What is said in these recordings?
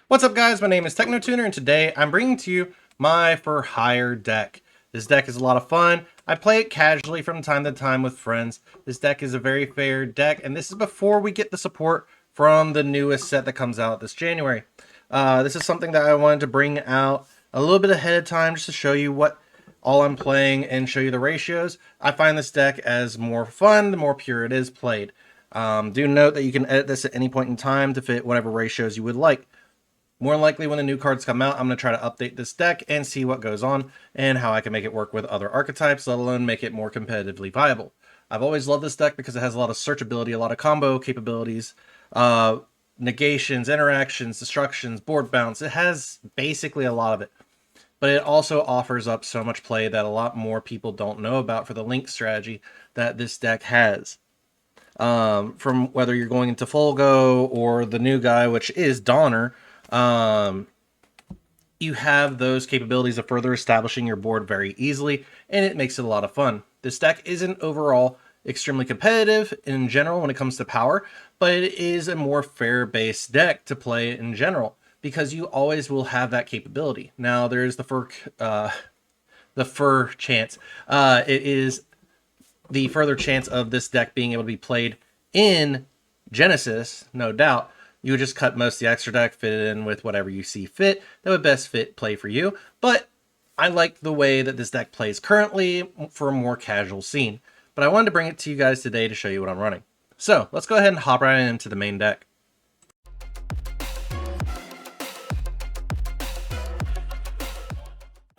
What's up, guys? My name is TechnoTuner, and today I'm bringing to you my For Hire deck. This deck is a lot of fun. I play it casually from time to time with friends. This deck is a very fair deck, and this is before we get the support from the newest set that comes out this January. This is something that I wanted to bring out a little bit ahead of time just to show you what all I'm playing and show you the ratios. I find this deck as more fun the more pure it is played. Do note that you can edit this at any point in time to fit whatever ratios you would like. More likely when the new cards come out, I'm going to try to update this deck and see what goes on and how I can make it work with other archetypes, let alone make it more competitively viable. I've always loved this deck because it has a lot of searchability, a lot of combo capabilities, negations, interactions, destructions, board bounce. It has basically a lot of it. But it also offers up so much play that a lot more people don't know about for the link strategy that this deck has. From whether you're going into Folgo or the new guy, which is Donner, you have those capabilities of further establishing your board very easily, and it makes it a lot of fun. This deck isn't overall extremely competitive in general when it comes to power, but it is a more fair-based deck to play in general, because you always will have that capability. Now, there's the fur chance. It is the further chance of this deck being able to be played in Genesis, no doubt. You would just cut most of the extra deck, fit it in with whatever you see fit that would best fit play for you. But I like the way that this deck plays currently for a more casual scene. But I wanted to bring it to you guys today to show you what I'm running. So let's go ahead and hop right into the main deck.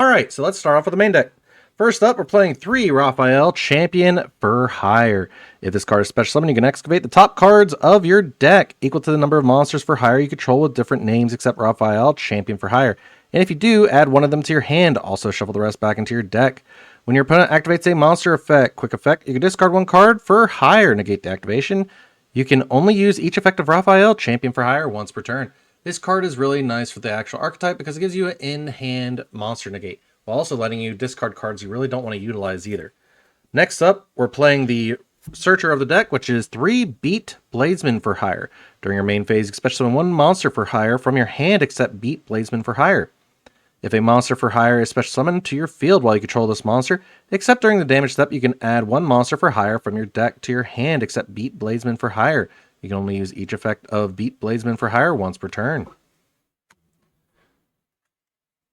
Alright, so let's start off with the main deck. First up, we're playing 3 Raphael, Champion for Hire. If this card is special summon, you can excavate the top cards of your deck, equal to the number of monsters for hire you control with different names except Raphael, Champion for Hire. And if you do, add one of them to your hand. Also shuffle the rest back into your deck. When your opponent activates a monster effect, quick effect, you can discard one card for hire. Negate the activation. You can only use each effect of Raphael, Champion for Hire, once per turn. This card is really nice for the actual archetype because it gives you an in-hand monster negate, while also letting you discard cards you really don't want to utilize either. Next up, we're playing the Searcher of the deck, which is 3 Beat Bladesman for Hire. During your main phase, especially summon one monster for hire from your hand except Beat Bladesman for Hire. If a monster for hire is special summoned to your field while you control this monster, except during the damage step, you can add one monster for hire from your deck to your hand except Beat Bladesman for Hire. You can only use each effect of Beat Bladesman for Hire once per turn.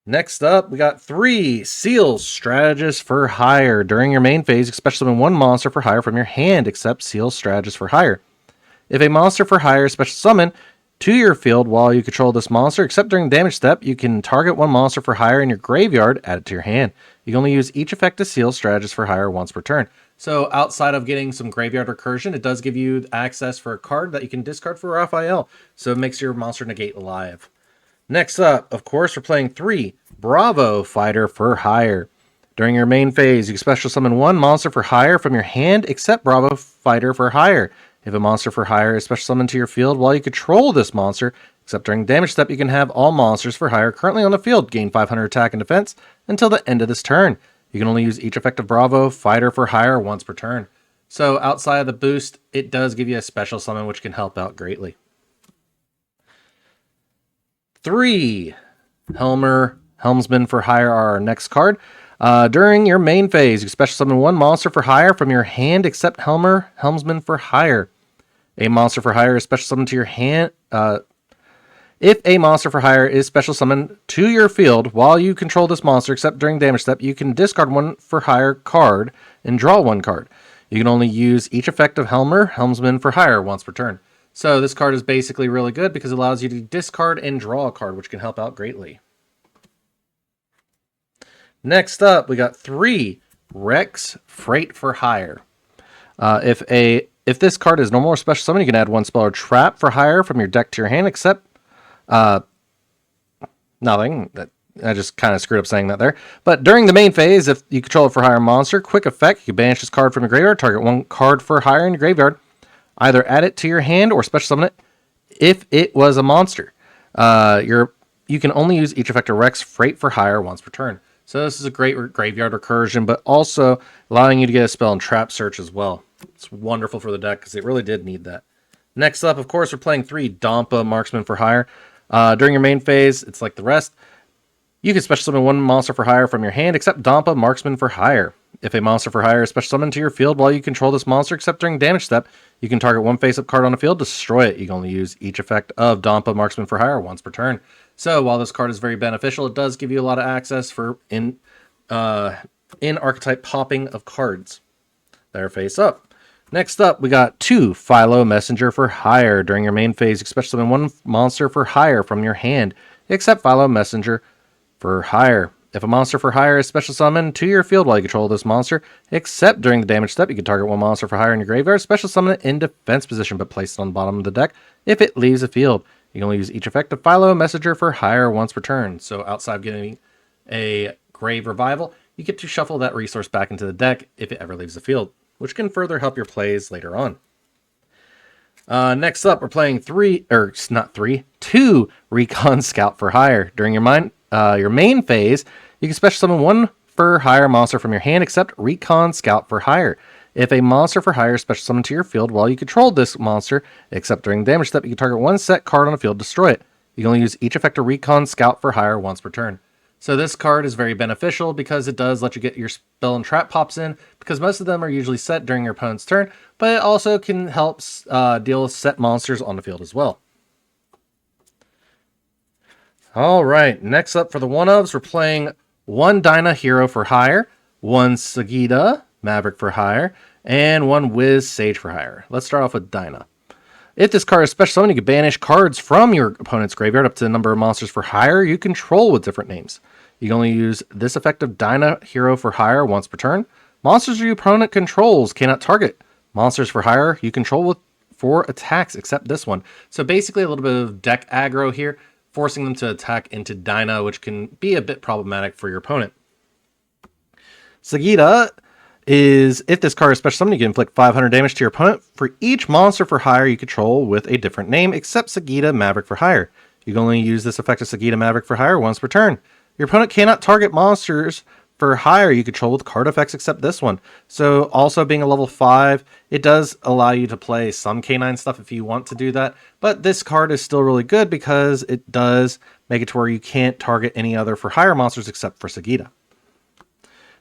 Next up, we got 3 Seal Strategist for Hire. During your main phase, especially summon one monster for hire from your hand except Seal Strategist for Hire. If a monster for hire is special summon to your field while you control this monster, except during the damage step, you can target one monster for hire in your graveyard, add it to your hand. You can only use each effect of Seal Strategist for Hire once per turn. So outside of getting some graveyard recursion, it does give you access for a card that you can discard for Raphael, so it makes your monster negate alive. Next up, of course, we're playing 3 Bravo Fighter for Hire. During your main phase, you can special summon one monster for hire from your hand except Bravo Fighter for Hire. If a monster for hire is special summoned to your field while you control this monster, except during damage step, you can have all monsters for hire currently on the field gain 500 attack and defense until the end of this turn. You can only use each effect of Bravo Fighter for Hire once per turn. So outside of the boost, it does give you a special summon which can help out greatly. 3 Helmsman for Hire are our next card. During your main phase, you special summon one monster for hire from your hand except Helmsman for Hire. A monster for hire is special summoned to your hand. If a monster for hire is special summoned to your field while you control this monster, except during damage step, you can discard one for hire card and draw one card. You can only use each effect of Helmsman for Hire once per turn. So this card is basically really good because it allows you to discard and draw a card, which can help out greatly. Next up, we got 3 Rex Freight for Hire. If this card is normal or special summon, you can add one spell or trap for hire from your deck to your hand, except nothing. I just kind of screwed up saying that there. But during the main phase, if you control it for hire monster, quick effect, you can banish this card from your graveyard, target one card for hire in your graveyard. Either add it to your hand or special summon it if it was a monster. You can only use each effect of Rex Freight for Hire once per turn. So this is a great graveyard recursion, but also allowing you to get a spell and trap search as well. It's wonderful for the deck because it really did need that. Next up, of course, we're playing 3 Dampa Marksman for Hire. During your main phase, it's like the rest. You can special summon one monster for hire from your hand, except Dampa Marksman for hire. If a monster for hire is special summoned to your field while you control this monster, except during damage step, you can target one face-up card on the field, destroy it. You can only use each effect of Dampa Marksman for hire once per turn. So while this card is very beneficial, it does give you a lot of access for in archetype popping of cards that are face up. Next up, we got 2 Philo Messenger for hire. During your main phase, you special summon one monster for hire from your hand, except Philo Messenger for hire. If a monster for hire is special summoned to your field while you control this monster, except during the damage step, you can target one monster for hire in your graveyard, special summon it in defense position, but place it on the bottom of the deck if it leaves the field. You can only use each effect of Philo Messenger for hire once per turn. So outside of getting a Grave Revival, you get to shuffle that resource back into the deck if it ever leaves the field, which can further help your plays later on. Next up, we're playing 2 Recon Scout for hire. During your main phase, you can special summon one for hire monster from your hand, except Recon Scout for hire. If a monster for hire is special summoned to your field while you control this monster, except during the damage step, you can target one set card on the field, destroy it. You can only use each effect of Recon Scout for hire once per turn. So this card is very beneficial because it does let you get your spell and trap pops in, because most of them are usually set during your opponent's turn, but it also can help deal with set monsters on the field as well. Alright, next up for the one-ofs, we're playing 1 Dyna Hero for hire, 1 Sagita Maverick for hire, and 1 Wiz Sage for hire. Let's start off with Dyna. If this card is special summoned, you can banish cards from your opponent's graveyard up to the number of monsters for hire you control with different names. You can only use this effect of Dyna Hero for hire once per turn. Monsters your opponent controls cannot target monsters for hire you control with 4 attacks, except this one. So basically a little bit of deck aggro here, forcing them to attack into Dyna, which can be a bit problematic for your opponent. Sagita is, if this card is special summoned, you can inflict 500 damage to your opponent for each monster for hire you control with a different name, except Sagita Maverick for hire. You can only use this effect of Sagita Maverick for hire once per turn. Your opponent cannot target monsters for hire you control with card effects except this one. So also being a level 5, it does allow you to play some K9 stuff if you want to do that, but this card is still really good because it does make it to where you can't target any other for hire monsters except for Sagita.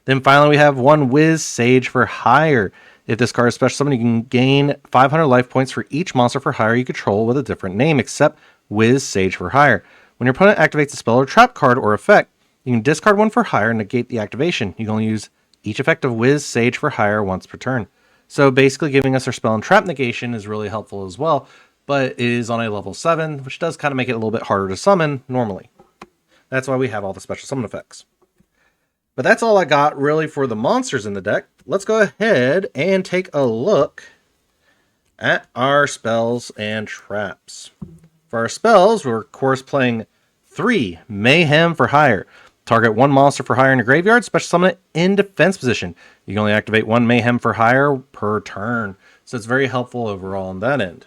Then finally we have 1 Wiz Sage for hire. If this card is special summoned, you can gain 500 life points for each monster for hire you control with a different name except Wiz Sage for hire. When your opponent activates a spell or trap card or effect, you can discard one for hire and negate the activation. You can only use each effect of Wiz Sage for hire once per turn. So basically giving us our spell and trap negation is really helpful as well, but it is on a level 7, which does kind of make it a little bit harder to summon normally. That's why we have all the special summon effects. But that's all I got really for the monsters in the deck. Let's go ahead and take a look at our spells and traps. For our spells, we're of course playing 3 Mayhem for hire. Target 1 monster for hire in your graveyard, special summon it in defense position. You can only activate 1 Mayhem for hire per turn. So it's very helpful overall on that end.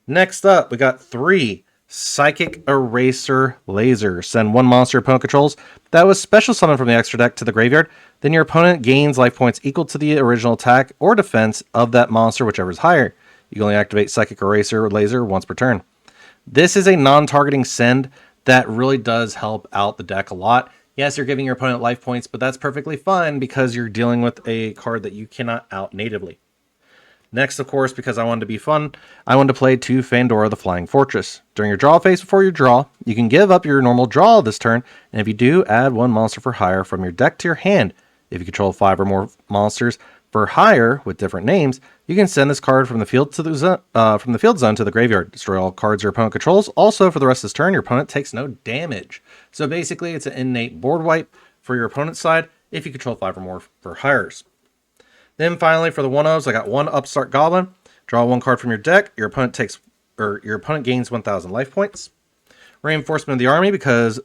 Next up, we got 3 Psychic Eraser Laser. Send 1 monster your opponent controls that was special summoned from the extra deck to the graveyard. Then your opponent gains life points equal to the original attack or defense of that monster, whichever is higher. You can only activate Psychic Eraser Laser once per turn. This is a non-targeting send that really does help out the deck a lot. Yes, you're giving your opponent life points, but that's perfectly fine because you're dealing with a card that you cannot out natively. Next, of course, because I wanted to be fun, I wanted to play 2 Fandora the Flying Fortress. During your draw phase before you draw, you can give up your normal draw this turn, and if you do, add 1 monster for hire from your deck to your hand. If you control 5 or more monsters for hire with different names, you can send this card from the field to the field zone to the graveyard. Destroy all cards your opponent controls. Also, for the rest of this turn, your opponent takes no damage. So basically, it's an innate board wipe for your opponent's side if you control 5 or more for hires. Then finally, for the 1-ofs, I got 1 Upstart Goblin. Draw 1 card from your deck. Your opponent gains 1,000 life points. Reinforcement of the army, because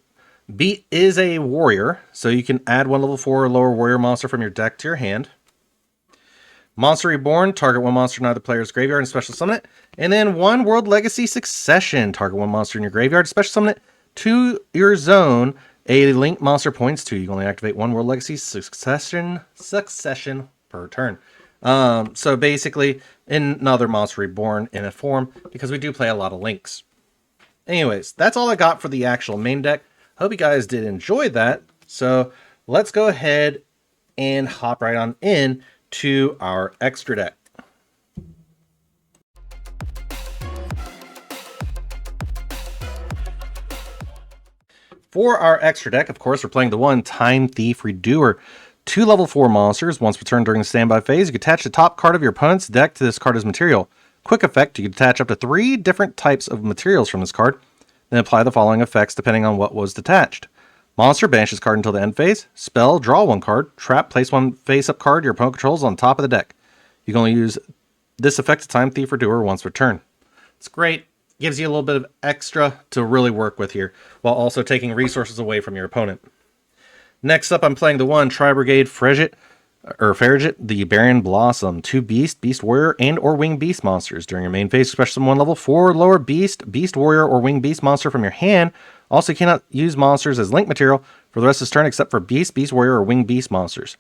Beat is a warrior, so you can add 1 level 4 or lower warrior monster from your deck to your hand. Monster Reborn, target 1 monster in either player's graveyard and special summon it. And then 1 World Legacy Succession, target 1 monster in your graveyard, special summon it to your zone. A link monster points to. You can only activate 1 World Legacy Succession per turn. So basically, another Monster Reborn in a form, because we do play a lot of links. Anyways, that's all I got for the actual main deck. Hope you guys did enjoy that. So let's go ahead and hop right on in to our extra deck. For our extra deck, of course, we're playing the one Time Thief Redoer. 2 level 4 monsters. Once per turn during the standby phase, you can attach the top card of your opponent's deck to this card as material. Quick effect, you can attach up to 3 different types of materials from this card, then apply the following effects depending on what was detached. Monster, banish this card until the end phase. Spell, draw 1 card. Trap, place 1 face-up card your opponent controls on top of the deck. You can only use this effect to Time Thief Redoer once per turn. It's great. Gives you a little bit of extra to really work with here, while also taking resources away from your opponent. Next up, I'm playing the one Tri-Brigade Farragut, the Baron Blossom. 2 Beast, Beast Warrior, and or Winged Beast monsters. During your main phase, special summon 1 level 4 lower Beast, Beast Warrior, or Winged Beast monster from your hand. Also, you cannot use monsters as link material for the rest of this turn except for Beast, Beast Warrior, or Winged Beast monsters.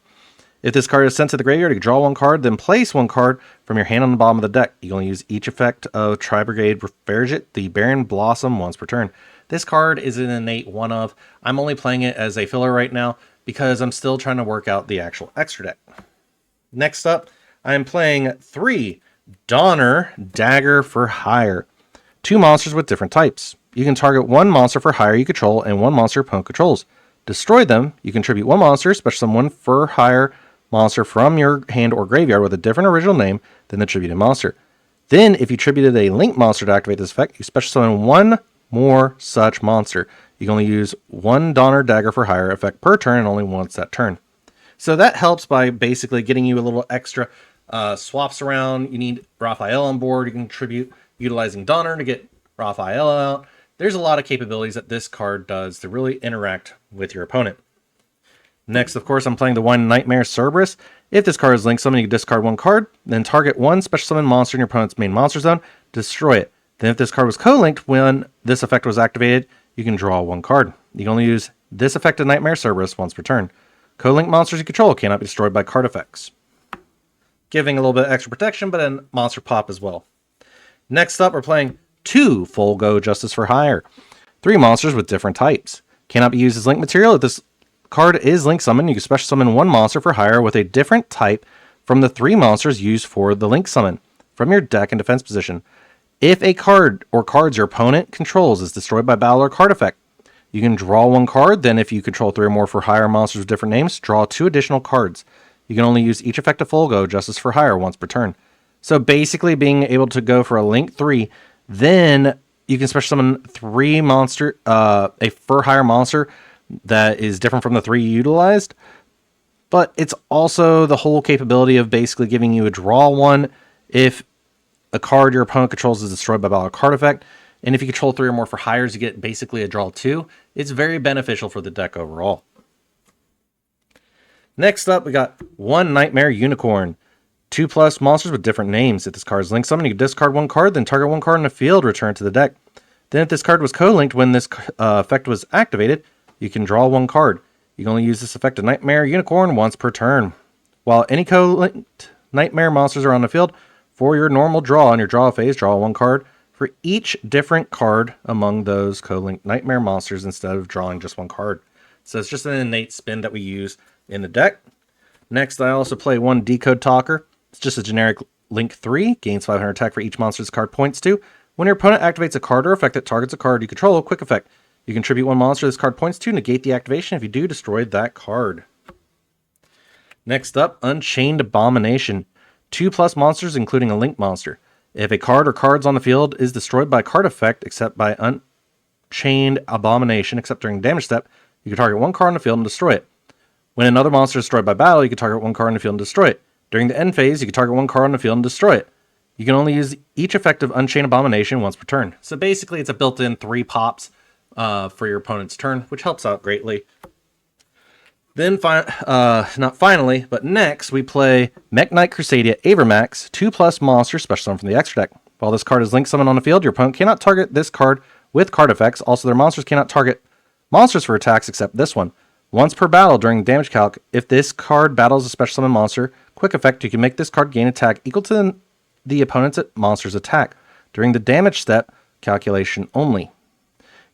If this card is sent to the graveyard, you can draw 1 card, then place 1 card from your hand on the bottom of the deck. You can only use each effect of Tri-Brigade Farragut, the Baron Blossom, once per turn. This card is an innate one-of. I'm only playing it as a filler right now because I'm still trying to work out the actual extra deck. Next up, I'm playing 3 Donner Dagger for Hire. 2 monsters with different types. You can target 1 monster for hire you control and 1 monster opponent controls. Destroy them, you contribute 1 monster, special summon 1 for hire monster from your hand or graveyard with a different original name than the tributed monster. Then, if you tributed a link monster to activate this effect, you special summon 1 more such monster. You can only use 1 Donner Dagger for Hire effect per turn and only once that turn. So that helps by basically getting you a little extra swaps around. You need Raphael on board. You can contribute utilizing Donner to get Raphael out. There's a lot of capabilities that this card does to really interact with your opponent. Next, of course, I'm playing the one Nightmare Cerberus. If this card is linked summon, you can discard 1 card, then target 1 special summon monster in your opponent's main monster zone, destroy it. Then if this card was co-linked when this effect was activated, you can draw 1 card. You can only use this effect of Nightmare Cerberus once per turn. Co-linked monsters you control cannot be destroyed by card effects. Giving a little bit of extra protection, but then monster pop as well. Next up, we're playing 2 Fulgo Justice for Hire. 3 monsters with different types. Cannot be used as link material. If this card is link summon, you can special summon 1 monster for hire with a different type from the 3 monsters used for the link summon from your deck in defense position. If a card or cards your opponent controls is destroyed by battle or card effect, you can draw 1 card. Then if you control 3 or more for hire monsters with different names, draw 2 additional cards. You can only use each effect of Fulgo Justice for Hire once per turn. So basically being able to go for a link 3, then you can special summon 3 monster, a for hire monster that is different from the 3 you utilized, but it's also the whole capability of basically giving you a draw 1 if a card your opponent controls is destroyed by battle card effect, and if you control 3 or more for hires, you get basically a draw 2. It's very beneficial for the deck overall. Next up, we got 1 Nightmare Unicorn. 2+ monsters with different names. If this card is linked summon, you can discard 1 card, then target 1 card in the field, return it to the deck. Then if this card was co-linked when this effect was activated, you can draw 1 card. You can only use this effect of Nightmare Unicorn once per turn. While any co-linked Nightmare monsters are on the field, for your normal draw on your draw phase, draw 1 card for each different card among those co-linked Nightmare monsters instead of drawing just 1 card. So it's just an innate spin that we use in the deck. Next, I also play 1 Decode Talker. It's just a generic link 3, gains 500 attack for each monster this card points to. When your opponent activates a card or effect that targets a card you control, quick effect. You contribute 1 monster this card points to, negate the activation. If you do, destroy that card. Next up, Unchained Abomination. 2+ monsters, including a link monster. If a card or cards on the field is destroyed by card effect, except by Unchained Abomination, except during damage step, you can target 1 card on the field and destroy it. When another monster is destroyed by battle, you can target 1 card on the field and destroy it. During the end phase, you can target 1 card on the field and destroy it. You can only use each effect of Unchained Abomination once per turn. So basically, it's a built-in 3 pops for your opponent's turn, which helps out greatly. Then, not finally, but next, we play Mech Knight Crusadia Avermax, 2+ monster special summon from the extra deck. While this card is link summoned on the field, your opponent cannot target this card with card effects. Also, their monsters cannot target monsters for attacks except this one. Once per battle during damage calc, if this card battles a special summon monster, quick effect, you can make this card gain attack equal to the opponent's monster's attack during the damage step calculation only.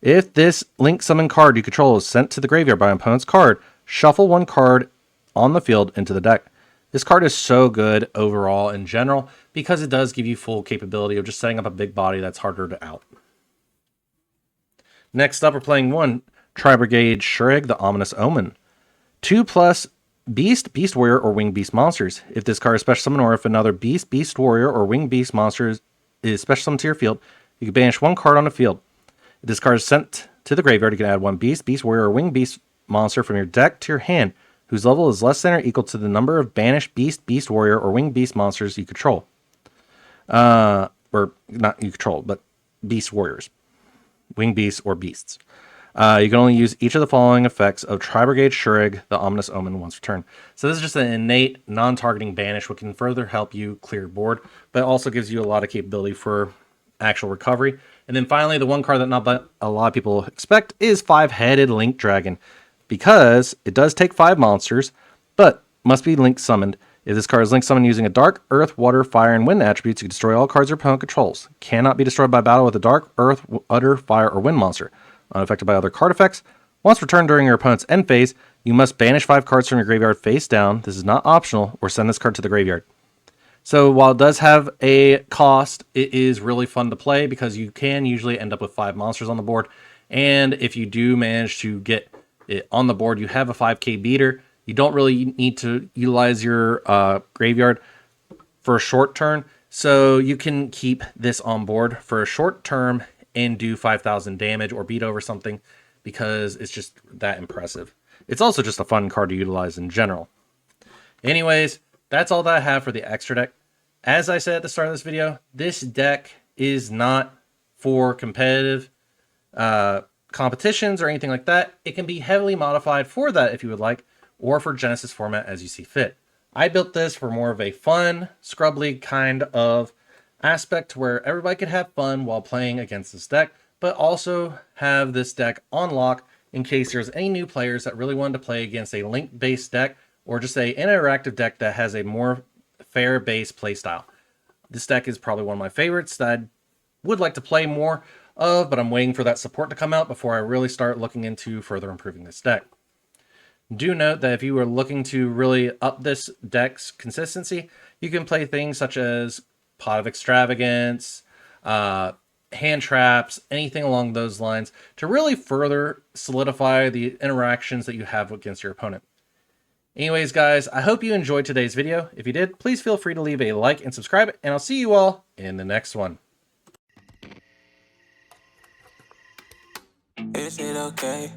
If this link summon card you control is sent to the graveyard by an opponent's card, shuffle one card on the field into the deck. This card is so good overall in general because it does give you full capability of just setting up a big body that's harder to out. Next up, we're playing 1 Tri-Brigade Shrig, the Ominous Omen. 2+ Beast, Beast Warrior, or Winged Beast monsters. If this card is special summon, or if another Beast, Beast Warrior, or Winged Beast monster is special summoned to your field, you can banish one card on the field. If this card is sent to the graveyard, you can add 1 Beast, Beast Warrior, or Winged Beast monster from your deck to your hand, whose level is less than or equal to the number of banished Beast, Beast Warrior, or Winged Beast monsters you control. Or not you control, but Beast Warriors. Winged Beasts or Beasts. You can only use each of the following effects of Tri-Brigade Shrig, the Ominous Omen, once per turn. So this is just an innate, non-targeting banish, which can further help you clear board, but also gives you a lot of capability for actual recovery. And then finally, the one card that not a lot of people expect is 5-headed Link Dragon, because it does take 5 monsters, but must be Link summoned. If this card is Link summoned using a Dark, Earth, Water, Fire, and Wind attributes, you can destroy all cards your opponent controls. Cannot be destroyed by battle with a Dark, Earth, Water, Fire, or Wind monster. Unaffected by other card effects. Once returned during your opponent's end phase, you must banish 5 cards from your graveyard face down. This is not optional, or send this card to the graveyard. So while it does have a cost, it is really fun to play because you can usually end up with 5 monsters on the board. And if you do manage to get it on the board, you have a 5k beater. You don't really need to utilize your graveyard for a short turn. So you can keep this on board for a short term and do 5,000 damage or beat over something because it's just that impressive. It's also just a fun card to utilize in general. Anyways, that's all that I have for the extra deck. As I said at the start of this video, this deck is not for competitive competitions or anything like that. It can be heavily modified for that if you would like, or for Genesis format as you see fit. I built this for more of a fun, Scrub League kind of aspect where everybody could have fun while playing against this deck, but also have this deck on lock in case there's any new players that really wanted to play against a link-based deck or just an interactive deck that has a more fair base playstyle. This deck is probably one of my favorites that I would like to play more of, but I'm waiting for that support to come out before I really start looking into further improving this deck. Do note that if you are looking to really up this deck's consistency, you can play things such as Pot of Extravagance, hand traps, anything along those lines to really further solidify the interactions that you have against your opponent. Anyways, guys, I hope you enjoyed today's video. If you did, please feel free to leave a like and subscribe, and I'll see you all in the next one. Is it okay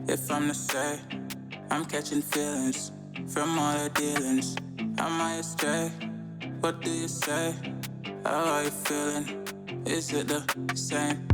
if I'm to say I'm catching feelings from all the dealings? Am I astray? What do you say? How are you feeling? Is it the same?